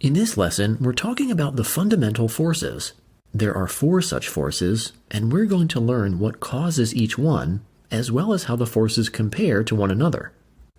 In this lesson, we're talking about the fundamental forces. There are 4 such forces, and we're going to learn what causes each one, as well as how the forces compare to one another.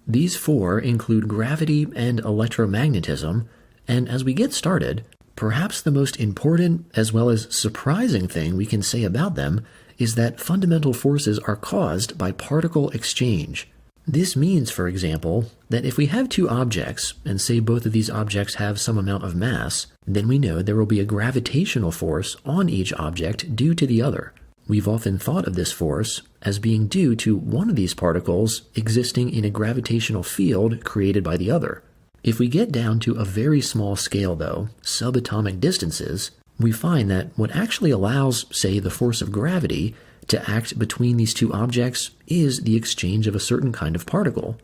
These 4 include gravity and electromagnetism, and as we get started, perhaps the most important as well as surprising thing we can say about them is that fundamental forces are caused by particle exchange. This means, for example, that if we have 2 objects, and say both of these objects have some amount of mass, then we know there will be a gravitational force on each object due to the other. We've often thought of this force as being due to one of these particles existing in a gravitational field created by the other. If we get down to a very small scale though, subatomic distances, we find that what actually allows, say, the force of gravity to act between these 2 objects is the exchange of a certain kind of particle.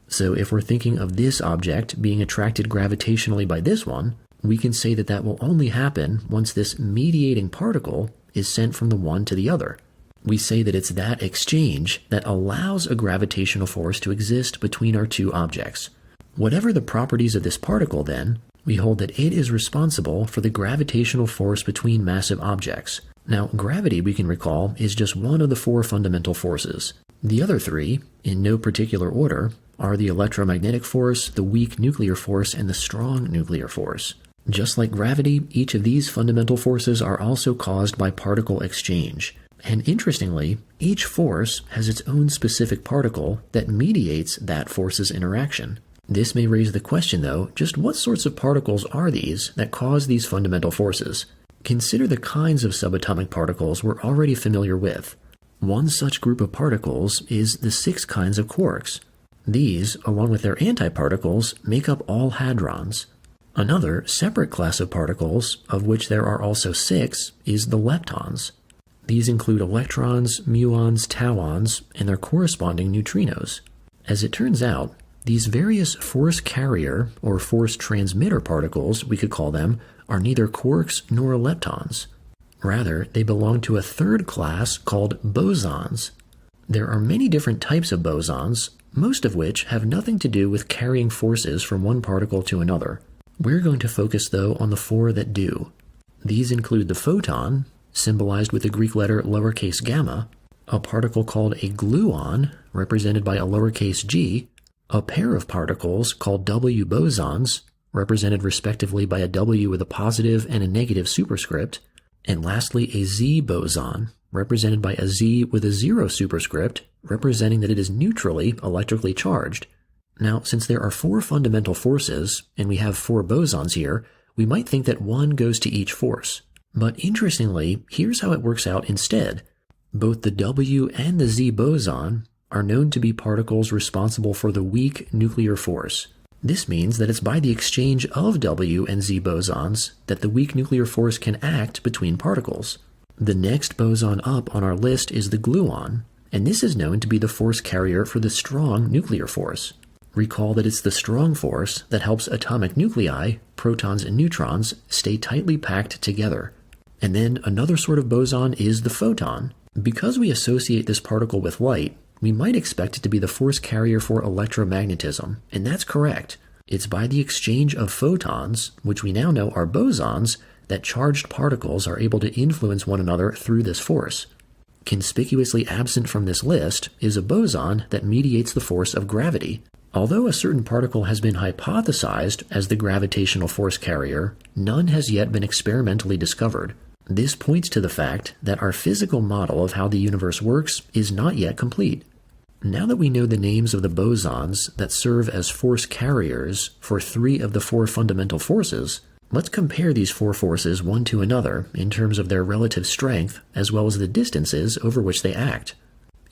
So if we're thinking of this object being attracted gravitationally by this one, we can say that that will only happen once this mediating particle is sent from the one to the other. We say that it's that exchange that allows a gravitational force to exist between our 2 objects. Whatever the properties of this particle then, we hold that it is responsible for the gravitational force between massive objects. Now, gravity, we can recall, is just one of the 4 fundamental forces. The other 3, in no particular order, are the electromagnetic force, the weak nuclear force, and the strong nuclear force. Just like gravity, each of these fundamental forces are also caused by particle exchange. And interestingly, each force has its own specific particle that mediates that force's interaction. This may raise the question, though, just what sorts of particles are these that cause these fundamental forces? Consider the kinds of subatomic particles we're already familiar with. One such group of particles is the 6 kinds of quarks. These, along with their antiparticles, make up all hadrons. Another separate class of particles, of which there are also 6, is the leptons. These include electrons, muons, tauons, and their corresponding neutrinos. As it turns out, these various force carrier or force transmitter particles, we could call them, are neither quarks nor leptons. Rather, they belong to a 3rd class called bosons. There are many different types of bosons, most of which have nothing to do with carrying forces from one particle to another. We're going to focus, though, on the 4 that do. These include the photon, symbolized with the Greek letter lowercase gamma, a particle called a gluon, represented by a lowercase g, a pair of particles called W-bosons, represented respectively by a W with a positive and a negative superscript, and lastly a Z-boson, represented by a Z with a 0 superscript, representing that it is neutrally electrically charged. Now, since there are 4 fundamental forces, and we have 4 bosons here, we might think that one goes to each force. But interestingly, here's how it works out instead. Both the W and the Z boson are known to be particles responsible for the weak nuclear force. This means that it's by the exchange of W and Z bosons that the weak nuclear force can act between particles. The next boson up on our list is the gluon, and this is known to be the force carrier for the strong nuclear force. Recall that it's the strong force that helps atomic nuclei, protons and neutrons, stay tightly packed together. And then another sort of boson is the photon. Because we associate this particle with light, we might expect it to be the force carrier for electromagnetism, and that's correct. It's by the exchange of photons, which we now know are bosons, that charged particles are able to influence one another through this force. Conspicuously absent from this list is a boson that mediates the force of gravity. Although a certain particle has been hypothesized as the gravitational force carrier, none has yet been experimentally discovered. This points to the fact that our physical model of how the universe works is not yet complete. Now that we know the names of the bosons that serve as force carriers for 3 of the 4 fundamental forces, let's compare these 4 forces one to another in terms of their relative strength as well as the distances over which they act.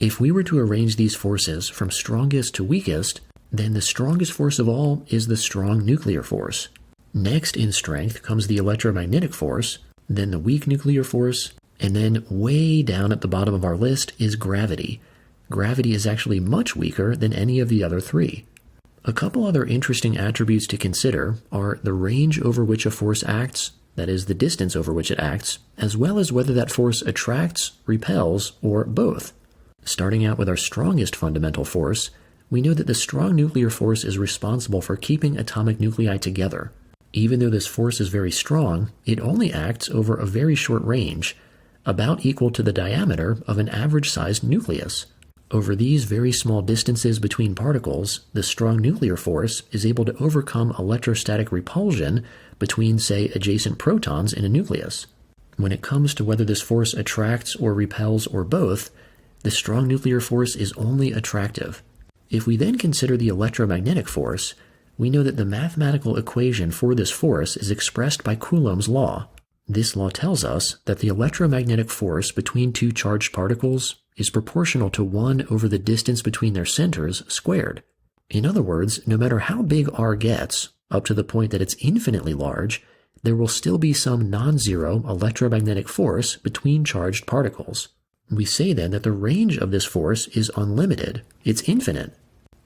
If we were to arrange these forces from strongest to weakest, then the strongest force of all is the strong nuclear force. Next in strength comes the electromagnetic force, then the weak nuclear force, and then way down at the bottom of our list is gravity. Gravity is actually much weaker than any of the other 3. A couple other interesting attributes to consider are the range over which a force acts, that is, the distance over which it acts, as well as whether that force attracts, repels, or both. Starting out with our strongest fundamental force, we know that the strong nuclear force is responsible for keeping atomic nuclei together. Even though this force is very strong, it only acts over a very short range, about equal to the diameter of an average-sized nucleus. Over these very small distances between particles, the strong nuclear force is able to overcome electrostatic repulsion between, say, adjacent protons in a nucleus. When it comes to whether this force attracts or repels or both, the strong nuclear force is only attractive. If we then consider the electromagnetic force, we know that the mathematical equation for this force is expressed by Coulomb's law. This law tells us that the electromagnetic force between two charged particles is proportional to 1 over the distance between their centers squared. In other words, no matter how big r gets, up to the point that it's infinitely large, there will still be some non-zero electromagnetic force between charged particles. We say then that the range of this force is unlimited, it's infinite.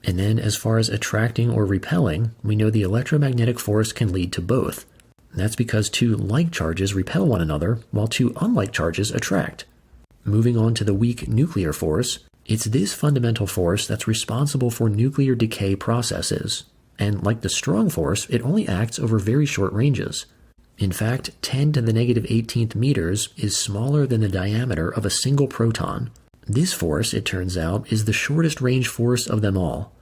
And then as far as attracting or repelling, we know the electromagnetic force can lead to both. That's because two like charges repel one another, while two unlike charges attract. Moving on to the weak nuclear force, it's this fundamental force that's responsible for nuclear decay processes. And like the strong force, it only acts over very short ranges. In fact, 10 to the negative 18th meters is smaller than the diameter of a single proton. This force, it turns out, is the shortest range force of them all.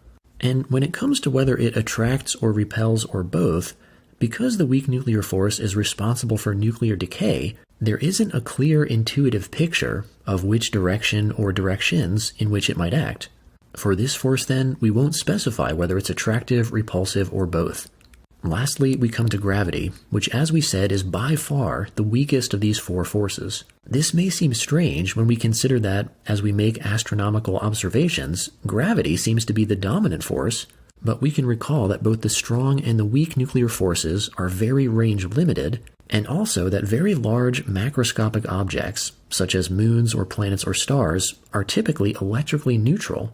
And when it comes to whether it attracts or repels or both, because the weak nuclear force is responsible for nuclear decay, there isn't a clear intuitive picture of which direction or directions in which it might act. For this force then, we won't specify whether it's attractive, repulsive, or both. Lastly, we come to gravity, which as we said is by far the weakest of these four forces. This may seem strange when we consider that, as we make astronomical observations, gravity seems to be the dominant force, but we can recall that both the strong and the weak nuclear forces are very range limited, and also that very large macroscopic objects, such as moons or planets or stars, are typically electrically neutral.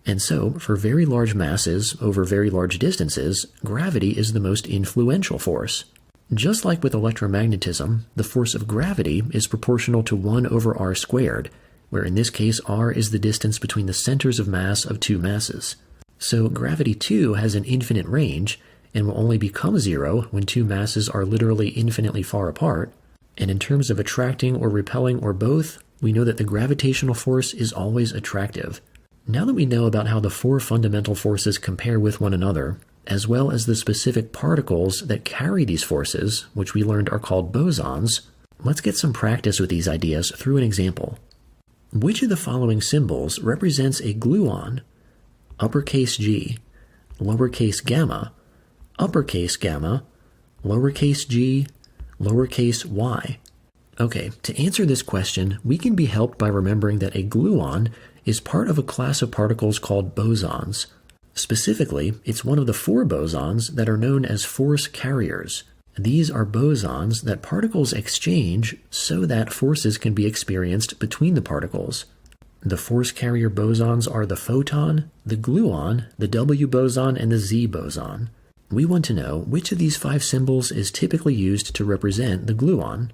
And so, for very large masses over very large distances, gravity is the most influential force. Just like with electromagnetism, the force of gravity is proportional to 1 over r squared, where in this case r is the distance between the centers of mass of two masses. So gravity too has an infinite range, and will only become zero when two masses are literally infinitely far apart. And in terms of attracting or repelling or both, we know that the gravitational force is always attractive. Now that we know about how the four fundamental forces compare with one another, as well as the specific particles that carry these forces, which we learned are called bosons, let's get some practice with these ideas through an example. Which of the following symbols represents a gluon? Uppercase G, lowercase gamma, uppercase gamma, lowercase g, lowercase y. Okay, to answer this question, we can be helped by remembering that a gluon is part of a class of particles called bosons. Specifically, it's one of the four bosons that are known as force carriers. These are bosons that particles exchange so that forces can be experienced between the particles. The force carrier bosons are the photon, the gluon, the W-boson, and the Z-boson. We want to know which of these five symbols is typically used to represent the gluon.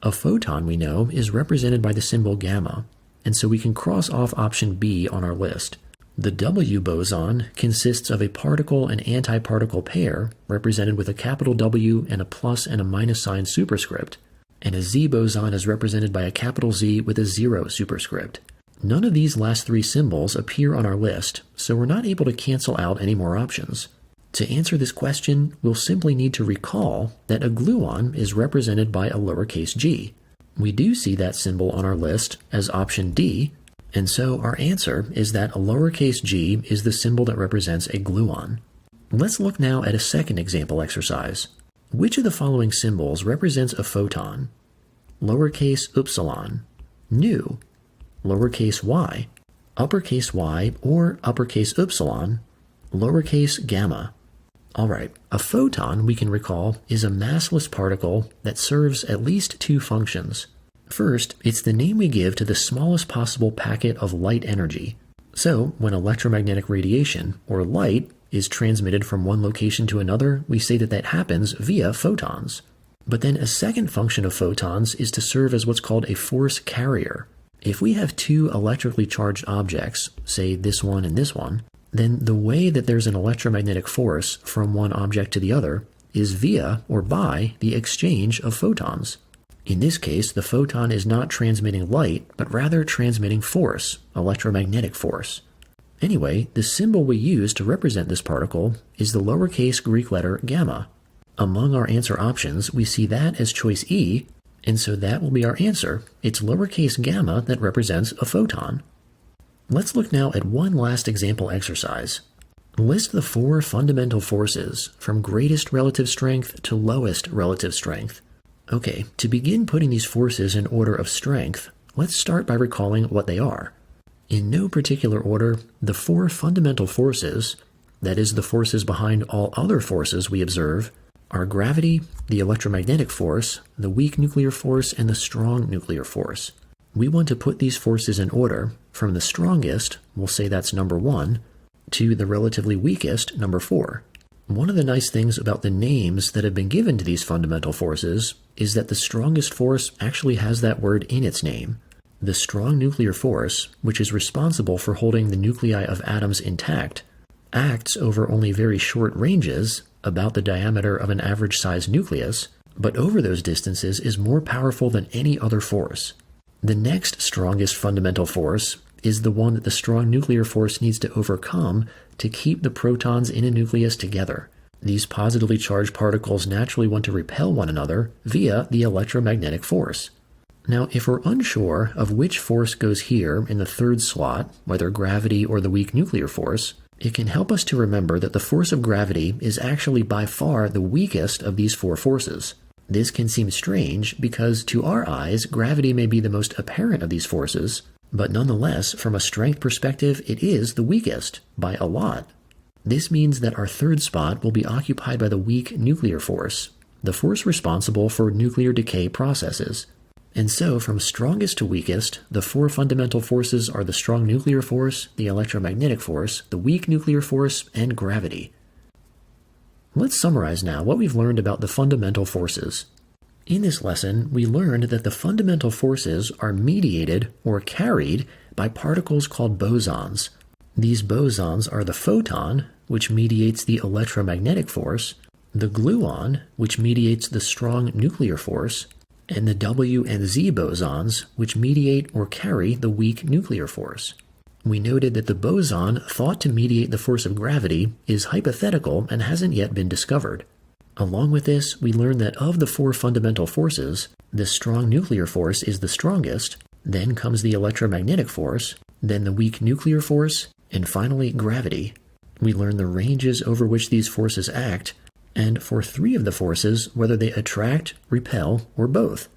A photon, we know, is represented by the symbol gamma, and so we can cross off option B on our list. The W-boson consists of a particle and antiparticle pair represented with a capital W and a plus and a minus sign superscript, and a Z-boson is represented by a capital Z with a 0 superscript. None of these last three symbols appear on our list, so we're not able to cancel out any more options. To answer this question, we'll simply need to recall that a gluon is represented by a lowercase g. We do see that symbol on our list as option D, and so our answer is that a lowercase g is the symbol that represents a gluon. Let's look now at a second example exercise. Which of the following symbols represents a photon? Lowercase upsilon, nu, lowercase y, or uppercase upsilon, lowercase gamma. Alright, a photon, we can recall, is a massless particle that serves at least two functions. First, it's the name we give to the smallest possible packet of light energy. So, when electromagnetic radiation, or light, is transmitted from one location to another, we say that that happens via photons. But then a second function of photons is to serve as what's called a force carrier. If we have two electrically charged objects, say this one and this one, then the way that there's an electromagnetic force from one object to the other is via or by the exchange of photons. In this case, the photon is not transmitting light, but rather transmitting force, electromagnetic force. Anyway, the symbol we use to represent this particle is the lowercase Greek letter gamma. Among our answer options, we see that as choice E, and so that will be our answer. It's lowercase gamma that represents a photon. Let's look now at one last example exercise. List the 4 fundamental forces from greatest relative strength to lowest relative strength. Okay, to begin putting these forces in order of strength, let's start by recalling what they are. In no particular order, the 4 fundamental forces, that is the forces behind all other forces we observe, are gravity, the electromagnetic force, the weak nuclear force, and the strong nuclear force. We want to put these forces in order from the strongest, we'll say that's number 1, to the relatively weakest, number 4. One of the nice things about the names that have been given to these fundamental forces is that the strongest force actually has that word in its name. The strong nuclear force, which is responsible for holding the nuclei of atoms intact, acts over only very short ranges, about the diameter of an average-sized nucleus, but over those distances is more powerful than any other force. The next strongest fundamental force is the one that the strong nuclear force needs to overcome to keep the protons in a nucleus together. These positively charged particles naturally want to repel one another via the electromagnetic force. Now, if we're unsure of which force goes here in the third slot, whether gravity or the weak nuclear force, it can help us to remember that the force of gravity is actually by far the weakest of these 4 forces. This can seem strange because to our eyes, gravity may be the most apparent of these forces, but nonetheless, from a strength perspective, it is the weakest, by a lot. This means that our third spot will be occupied by the weak nuclear force, the force responsible for nuclear decay processes. And so, from strongest to weakest, the 4 fundamental forces are the strong nuclear force, the electromagnetic force, the weak nuclear force, and gravity. Let's summarize now what we've learned about the fundamental forces. In this lesson, we learned that the fundamental forces are mediated or carried by particles called bosons. These bosons are the photon, which mediates the electromagnetic force, the gluon, which mediates the strong nuclear force, and the W and Z bosons, which mediate or carry the weak nuclear force. We noted that the boson thought to mediate the force of gravity is hypothetical and hasn't yet been discovered. Along with this, we learned that of the 4 fundamental forces, the strong nuclear force is the strongest, then comes the electromagnetic force, then the weak nuclear force, and finally gravity. We learned the ranges over which these forces act, and for 3 of the forces, whether they attract, repel, or both.